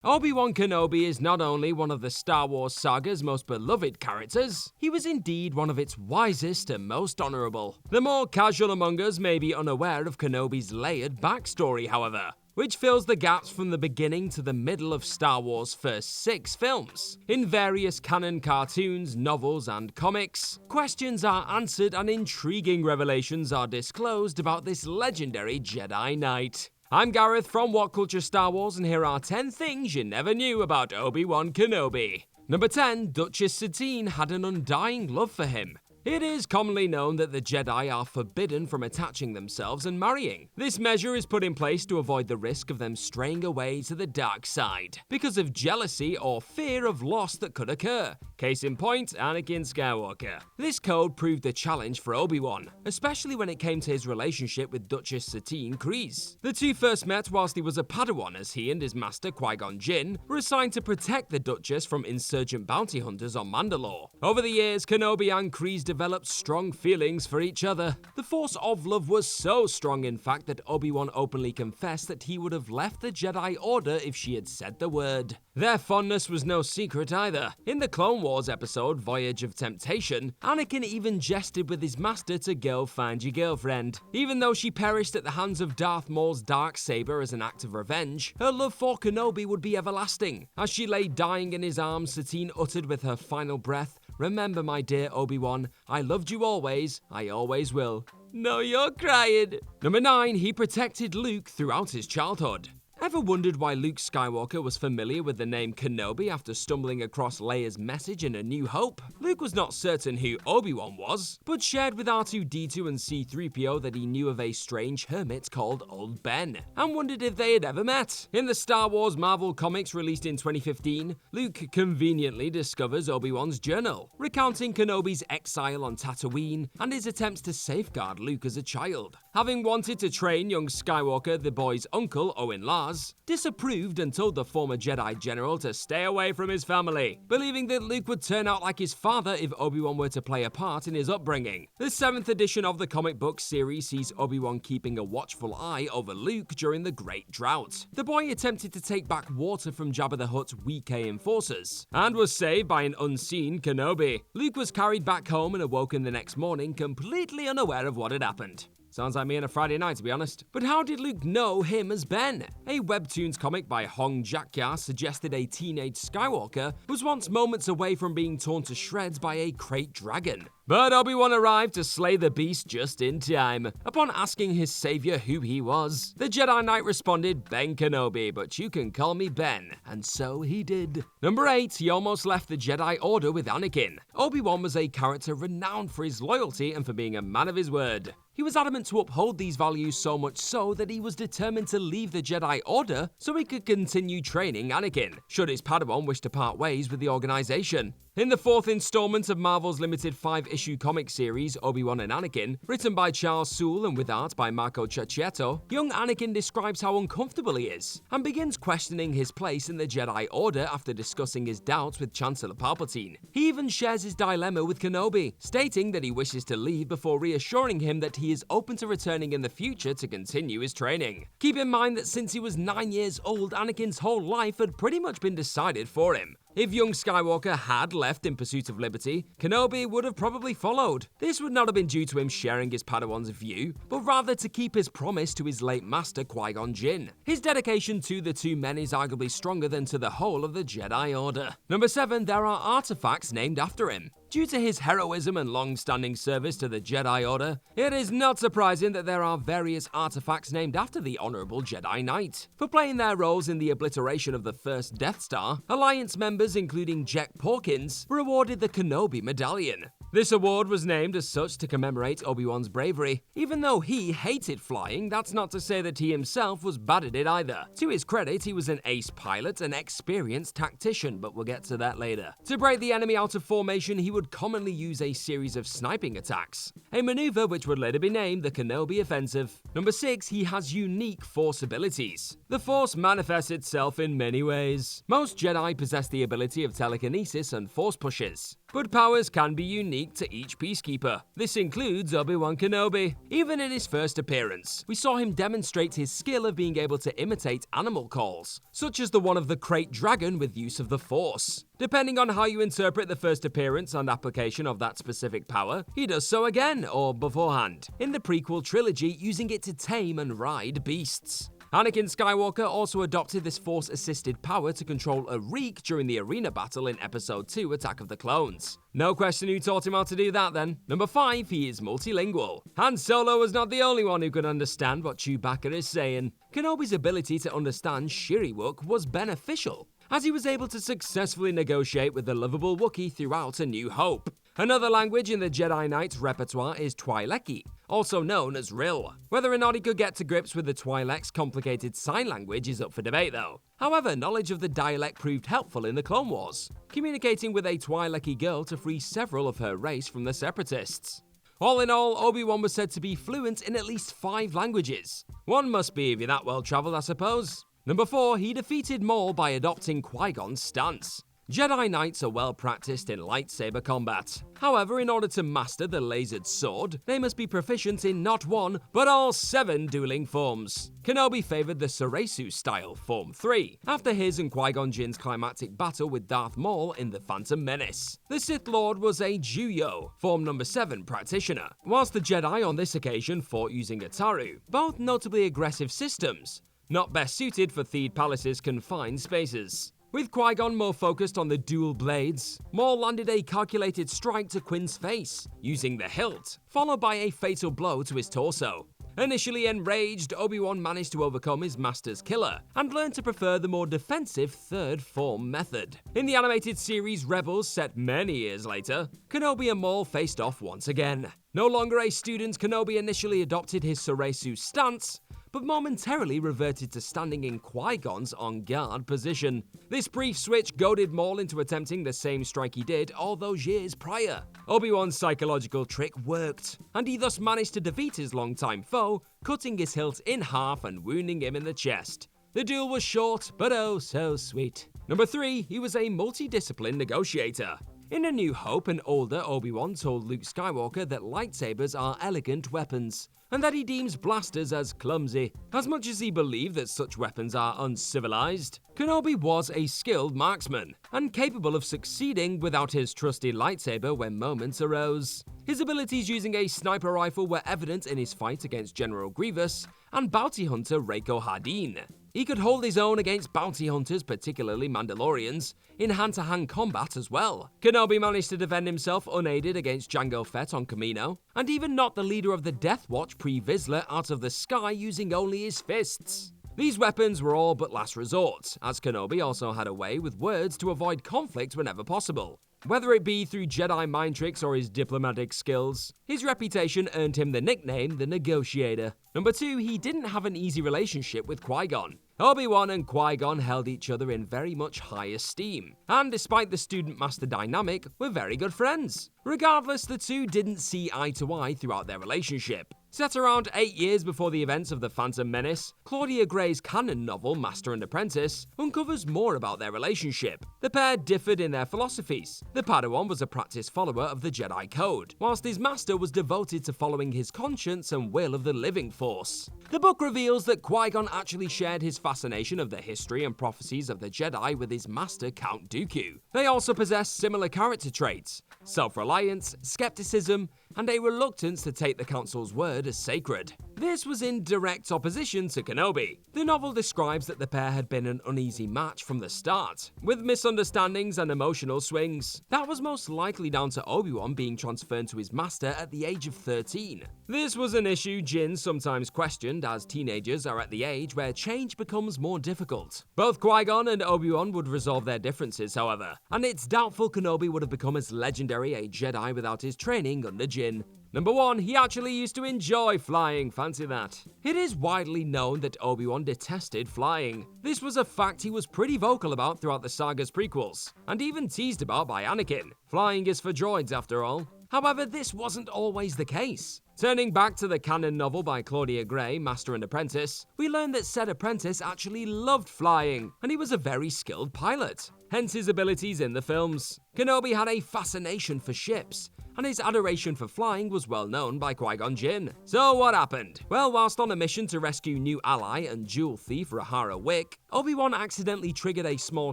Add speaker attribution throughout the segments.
Speaker 1: Obi-Wan Kenobi is not only one of the Star Wars saga's most beloved characters, he was indeed one of its wisest and most honorable. The more casual among us may be unaware of Kenobi's layered backstory, however, which fills the gaps from the beginning to the middle of Star Wars' first 6 films. In various canon cartoons, novels, and comics, questions are answered and intriguing revelations are disclosed about this legendary Jedi Knight. I'm Gareth from What Culture Star Wars, and here are 10 things you never knew about Obi-Wan Kenobi. Number 10. Duchess Satine had an undying love for him. It is commonly known that the Jedi are forbidden from attaching themselves and marrying. This measure is put in place to avoid the risk of them straying away to the dark side, because of jealousy or fear of loss that could occur. Case in point, Anakin Skywalker. This code proved a challenge for Obi-Wan, especially when it came to his relationship with Duchess Satine Kryze. The two first met whilst he was a Padawan, as he and his master Qui-GON'S were assigned to protect the Duchess from insurgent bounty hunters on Mandalore. Over the years, Kenobi and Kryze developed strong feelings for each other. The force of love was so strong, in fact, that Obi-Wan openly confessed that he would have left the Jedi Order if she had said the word. Their fondness was no secret either. In the Clone Wars episode Voyage of Temptation, Anakin even jested with his master to go find your girlfriend. Even though she perished at the hands of Darth Maul's darksaber as an act of revenge, her love for Kenobi would be everlasting. As she lay dying in his arms, Satine uttered with her final breath, "Remember, my dear Obi-Wan, I loved you always, I always will." No, you're crying. Number 9. He protected Luke throughout his childhood. Ever wondered why Luke Skywalker was familiar with the name Kenobi after stumbling across Leia's message in A New Hope? Luke was not certain who Obi-Wan was, but shared with R2-D2 and C-3PO that he knew of a strange hermit called Old Ben, and wondered if they had ever met. In the Star Wars Marvel comics released in 2015, Luke conveniently discovers Obi-Wan's journal, recounting Kenobi's exile on Tatooine and his attempts to safeguard Luke as a child. Having wanted to train young Skywalker, the boy's uncle, Owen Lars, disapproved and told the former Jedi General to stay away from his family, believing that Luke would turn out like his father if Obi-Wan were to play a part in his upbringing. The 7th edition of the comic book series sees Obi-Wan keeping a watchful eye over Luke during the Great Drought. The boy attempted to take back water from Jabba the Hutt's Weequay enforcers, and was saved by an unseen Kenobi. Luke was carried back home and awoken the next morning completely unaware of what had happened. Sounds like me on a Friday night, to be honest. But how did Luke know him as Ben? A Webtoons comic by Hong Jackya suggested a teenage Skywalker was once moments away from being torn to shreds by a krayt dragon. But Obi-Wan arrived to slay the beast just in time. Upon asking his savior who he was, the Jedi Knight responded, "Ben Kenobi, but you can call me Ben." And so he did. Number 8. He almost left the Jedi Order with Anakin. Obi-Wan was a character renowned for his loyalty and for being a man of his word. He was adamant to uphold these values, so much so that he was determined to leave the Jedi Order so he could continue training Anakin, should his Padawan wish to part ways with the organization. In the 4th installment of Marvel's limited 5-issue comic series, Obi-Wan and Anakin, written by Charles Soule and with art by Marco Ciacchetto, young Anakin describes how uncomfortable he is, and begins questioning his place in the Jedi Order after discussing his doubts with Chancellor Palpatine. He even shares his dilemma with Kenobi, stating that he wishes to leave before reassuring him that he is open to returning in the future to continue his training. Keep in mind that since he was 9 years old, Anakin's whole life had pretty much been decided for him. If young Skywalker had left in pursuit of liberty, Kenobi would have probably followed. This would not have been due to him sharing his Padawan's view, but rather to keep his promise to his late master Qui-GON'S. His dedication to the two men is arguably stronger than to the whole of the Jedi Order. Number 7. There are artifacts named after him. Due to his heroism and long-standing service to the Jedi Order, it is not surprising that there are various artifacts named after the Honorable Jedi Knight. For playing their roles in the obliteration of the first Death Star, Alliance members including Jack Porkins were awarded the Kenobi Medallion. This award was named as such to commemorate Obi-Wan's bravery. Even though he hated flying, that's not to say that he himself was bad at it either. To his credit, he was an ace pilot and experienced tactician, but we'll get to that later. To break the enemy out of formation, he would commonly use a series of sniping attacks, a maneuver which would later be named the Kenobi Offensive. Number 6. He has unique Force abilities. The Force manifests itself in many ways. Most Jedi possess the ability of telekinesis and Force pushes. but powers can be unique to each peacekeeper. This includes Obi-Wan Kenobi. Even in his first appearance, we saw him demonstrate his skill of being able to imitate animal calls, such as the one of the Krayt Dragon with use of the Force. Depending on how you interpret the first appearance and application of that specific power, he does so again, or beforehand, in the prequel trilogy, using it to tame and ride beasts. Anakin Skywalker also adopted this Force-assisted power to control a reek during the arena battle in Episode 2 Attack of the Clones. No question who taught him how to do that then. Number 5, he is multilingual. Han Solo was not the only one who could understand what Chewbacca is saying. Kenobi's ability to understand Shiriwook was beneficial, as he was able to successfully negotiate with the lovable Wookiee throughout A New Hope. Another language in the Jedi Knight's repertoire is Twi'leki, also known as Rill. Whether or not he could get to grips with the Twi'lek's complicated sign language is up for debate though. However, knowledge of the dialect proved helpful in the Clone Wars, communicating with a Twi'leki girl to free several of her race from the Separatists. All in all, Obi-Wan was said to be fluent in at least 5 languages. One must be if you're that well-travelled, I suppose. Number 4, he defeated Maul by adopting Qui-Gon's stance. Jedi Knights are well practiced in lightsaber combat. However, in order to master the lasered sword, they must be proficient in not one, but all 7 dueling forms. Kenobi favored the Soresu-style Form 3, after his and Qui-Gon Jinn's climactic battle with Darth Maul in The Phantom Menace. The Sith Lord was a Juyo, Form number 7 practitioner, whilst the Jedi on this occasion fought using Ataru, both notably aggressive systems, not best suited for Theed Palace's confined spaces. With Qui-Gon more focused on the dual blades, Maul landed a calculated strike to Quinn's face, using the hilt, followed by a fatal blow to his torso. Initially enraged, Obi-Wan managed to overcome his master's killer, and learned to prefer the more defensive third form method. In the animated series Rebels, set many years later, Kenobi and Maul faced off once again. No longer a student, Kenobi initially adopted his Soresu stance, but momentarily reverted to standing in Qui-Gon's on-guard position. This brief switch goaded Maul into attempting the same strike he did all those years prior. Obi-Wan's psychological trick worked, and he thus managed to defeat his longtime foe, cutting his hilt in half and wounding him in the chest. The duel was short, but oh so sweet. Number 3, he was a multidisciplined negotiator. In A New Hope, an older Obi-Wan told Luke Skywalker that lightsabers are elegant weapons, and that he deems blasters as clumsy. As much as he believed that such weapons are uncivilized, Kenobi was a skilled marksman, and capable of succeeding without his trusty lightsaber when moments arose. His abilities using a sniper rifle were evident in his fight against General Grievous and bounty hunter Reiko Hardin. He could hold his own against bounty hunters, particularly Mandalorians, in hand-to-hand combat as well. Kenobi managed to defend himself unaided against Jango Fett on Kamino, and even knocked the leader of the Death Watch, Pre Vizsla, out of the sky using only his fists. These weapons were all but last resort, as Kenobi also had a way with words to avoid conflict whenever possible. Whether it be through Jedi mind tricks or his diplomatic skills, his reputation earned him the nickname the Negotiator. Number 2, he didn't have an easy relationship with Qui-Gon. Obi-Wan and Qui-Gon held each other in very much high esteem, and despite the student-master dynamic, were very good friends. Regardless, the two didn't see eye to eye throughout their relationship. Set around 8 years before the events of The Phantom Menace, Claudia Gray's canon novel Master and Apprentice uncovers more about their relationship. The pair differed in their philosophies. The Padawan was a practiced follower of the Jedi Code, whilst his master was devoted to following his conscience and will of the living force. The book reveals that Qui-Gon actually shared his fascination of the history and prophecies of the Jedi with his master Count Dooku. They also possess similar character traits: self-reliance, skepticism, and a reluctance to take the Council's word as sacred. This was in direct opposition to Kenobi. The novel describes that the pair had been an uneasy match from the start, with misunderstandings and emotional swings. That was most likely down to Obi-Wan being transferred to his master at the age of 13. This was an issue Jin sometimes questioned, as teenagers are at the age where change becomes more difficult. Both Qui-Gon and Obi-Wan would resolve their differences, however, and it's doubtful Kenobi would have become as legendary a Jedi without his training under Jin. Number 1, he actually used to enjoy flying, fancy that. It is widely known that Obi-Wan detested flying. This was a fact he was pretty vocal about throughout the saga's prequels, and even teased about by Anakin. Flying is for droids after all. However, this wasn't always the case. Turning back to the canon novel by Claudia Gray, Master and Apprentice, we learn that said apprentice actually loved flying, and he was a very skilled pilot, hence his abilities in the films. Kenobi had a fascination for ships, and his adoration for flying was well known by Qui-Gon Jinn. So what happened? Well, whilst on a mission to rescue new ally and jewel thief Rahara Wick, Obi-Wan accidentally triggered a small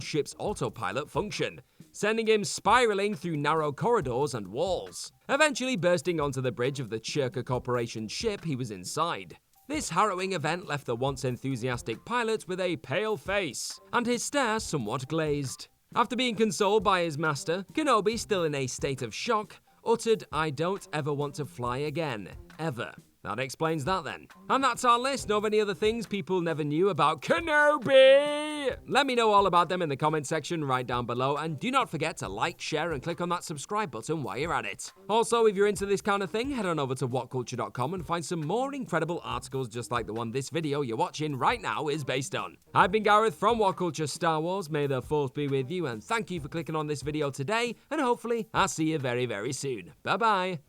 Speaker 1: ship's autopilot function, sending him spiraling through narrow corridors and walls, eventually bursting onto the bridge of the Chirka Corporation ship he was inside. This harrowing event left the once enthusiastic pilot with a pale face, and his stare somewhat glazed. After being consoled by his master, Kenobi, still in a state of shock, uttered, "I don't ever want to fly again, ever." That explains that then. And that's our list. Know of any other things people never knew about Kenobi? Let me know all about them in the comment section right down below, and do not forget to like, share, and click on that subscribe button while you're at it. Also, if you're into this kind of thing, head on over to whatculture.com and find some more incredible articles just like the one this video you're watching right now is based on. I've been Gareth from What Culture Star Wars. May the Force be with you, and thank you for clicking on this video today, and hopefully I'll see you very, very soon. Bye-bye.